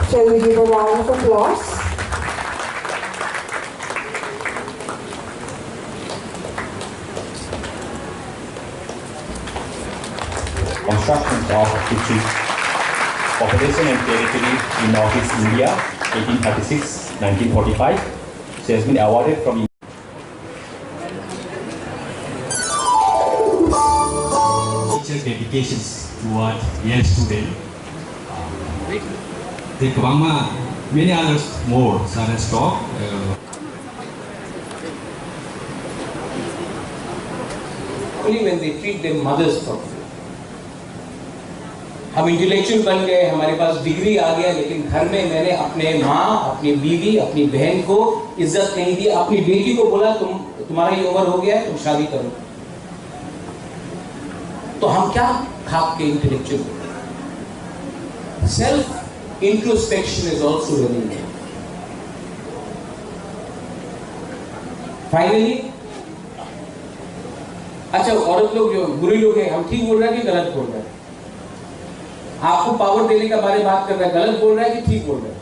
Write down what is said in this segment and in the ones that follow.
Shall we give a round of applause? Construction of Kochi, population and territory in Northeast India, 1836-1945. She has been awarded from teacher dedications toward young students. The Kabangma, many others more, Sarah Stock. Only when they treat their mothers properly. हम intellectual बन गए, हमारे पास degree आ गया, लेकिन घर में मैंने अपने माँ, अपनी बीवी, अपनी बहन को इज्जत नहीं दी। अपनी बेटी को बोला तुम्हारा ये उम्र हो गया है, तुम शादी करो। तो हम क्या खाप के intellectual? Self introspection is also very important. Finally, अच्छा औरत लोग जो बुरे लोग हैं, हम ठीक बोल रहे हैं कि गलत बोल रहे हैं? आपको पावर देने का बारे में बात कर रहा है, गलत बोल रहा है कि ठीक बोल रहा है?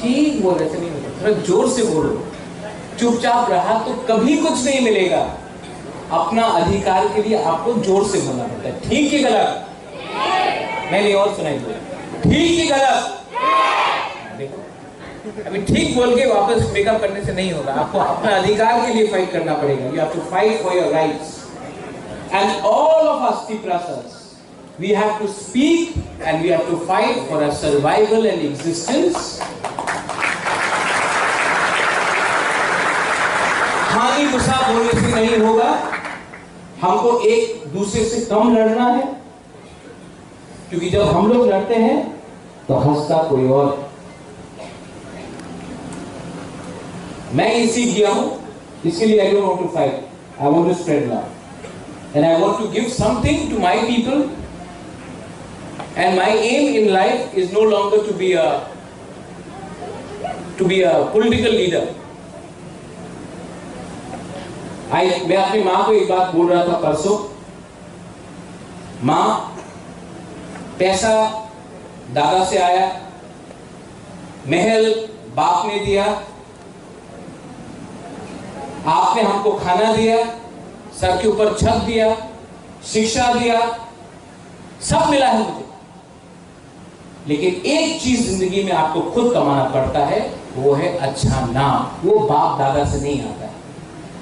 ठीक बोल रहे थे, नहीं बोल, थोड़ा जोर से बोलो। चुपचाप रहा तो कभी कुछ नहीं मिलेगा। अपना अधिकार के लिए आपको जोर से बोलना पड़ता है। ठीक कि गलत? मैंने और सुनाई बोला, ठीक कि गलत? देखो, अभी ठीक बोल के वापस मेकअप करने से नहीं होगा। आपको अपना अधिकार के लिए फाइट करना पड़ेगा। You have to fight for your rights. And all of us Tiprasas, we have to speak and we have to fight for our survival and existence. खाली गुस्सा बोलने से नहीं होगा। हमको एक दूसरे से कम लड़ना है, क्योंकि जब हम लोग लड़ते हैं तो हंसता कोई और। मैं ये सीख गया हूं, इसके लिए I don't want to fight. I want to spread love. And I want to give something to my people. And my aim in life is no longer to be a political leader. मैं अपनी माँ को एक बात बोल रहा था परसों। माँ, पैसा दादा से आया, महल बाप ने दिया, आपने हमको खाना दिया, सर के ऊपर छत दिया, शिक्षा दिया, सब मिला है मुझे। लेकिन एक चीज जिंदगी में आपको खुद कमाना पड़ता है, वो है अच्छा नाम। वो बाप दादा से नहीं आता है।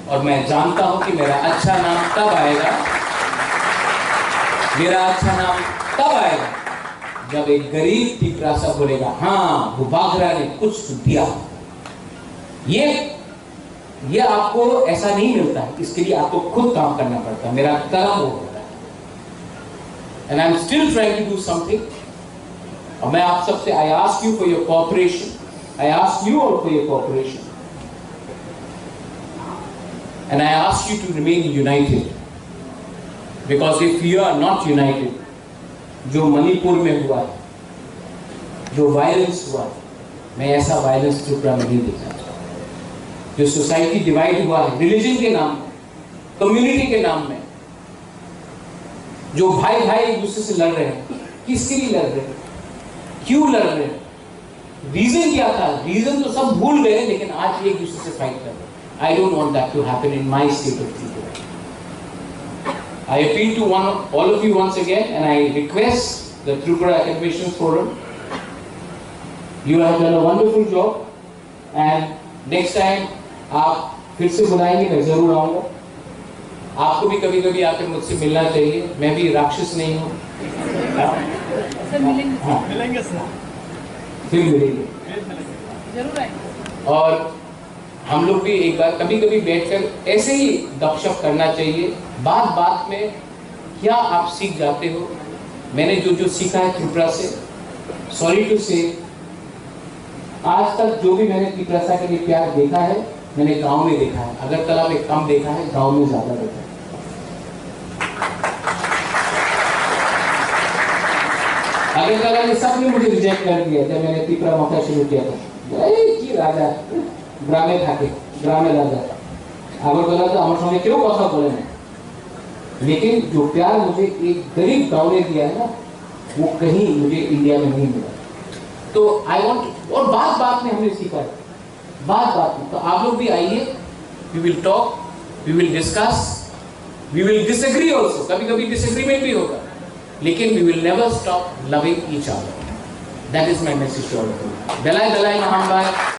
और मैं जानता हूं कि मेरा अच्छा नाम तब आएगा, मेरा अच्छा नाम तब आएगा जब एक गरीब Tiprasa बोलेगा, हाँ वो बाघरा ने कुछ दिया। ये आपको ऐसा नहीं मिलता है, इसके लिए आपको खुद काम करना पड़ता है। मेरा कर्म वो होता है। And I'm still trying to do something. और मैं आप सबसे I ask you for your cooperation. I ask you all for your cooperation. And I ask you to remain united. Because if you are not united, जो मणिपुर में हुआ है, जो violence हुआ है, मैं ऐसा वायलेंस त्रिपुरा में नहीं देखना चाहता। जो सोसाइटी डिवाइड हुआ है रिलीजन के नाम में, कम्युनिटी के नाम में, जो भाई भाई एक दूसरे से लड़ रहे हैं, किसके लिए लड़ रहे हैं, क्यों लड़ रहे हैं, रीजन क्या था? रीजन तो सब भूल गए, लेकिन आज एक दूसरे से फाइट कर रहे हैं। I don't want that to happen in my state of Tripura. I appeal to all of you once again, and I request the Tripura Academicians Forum. You have done a wonderful job, and next time आप फिर से बुलाएंगे, मैं जरूर आऊंगा। आपको भी कभी कभी आकर मुझसे मिलना चाहिए। मैं भी राक्षस नहीं हूँ। सर मिलेंगे सर, फिर मिलेंगे जरूर आएंगे। और हम लोग भी एक बार कभी कभी बैठकर ऐसे ही गपशप करना चाहिए। बात बात में क्या आप सीख जाते हो। मैंने जो सीखा है त्रिपुरा से, सॉरी टू से, आज तक जो भी मैंने Tiprasa के लिए प्यार देखा है, मैंने गांव में देखा है। अगरतला में कम देखा है, गांव में ज्यादा देखा है। अगरतला ने सबने मुझे रिजेक्ट कर दिया जब मैंने Tripura माथा शुरू किया था। की राजा ग्रामे থাকে, ग्रामे राजा। अगरतला तो हमारे सामने क्यों कथा बोले ना, लेकिन जो प्यार मुझे एक गरीब गांव ने दिया है ना, वो कहीं मुझे इंडिया में नहीं मिला। तो आई वांट, और बात बात में हमने सीखा है, बात बात में। तो आप लोग भी आइए, we will talk, we will discuss, we will disagree also, कभी कभी डिसएग्रीमेंट भी होगा, लेकिन we will never stop loving each other. That is my message to all of you. दलाई दलाई महान भाई।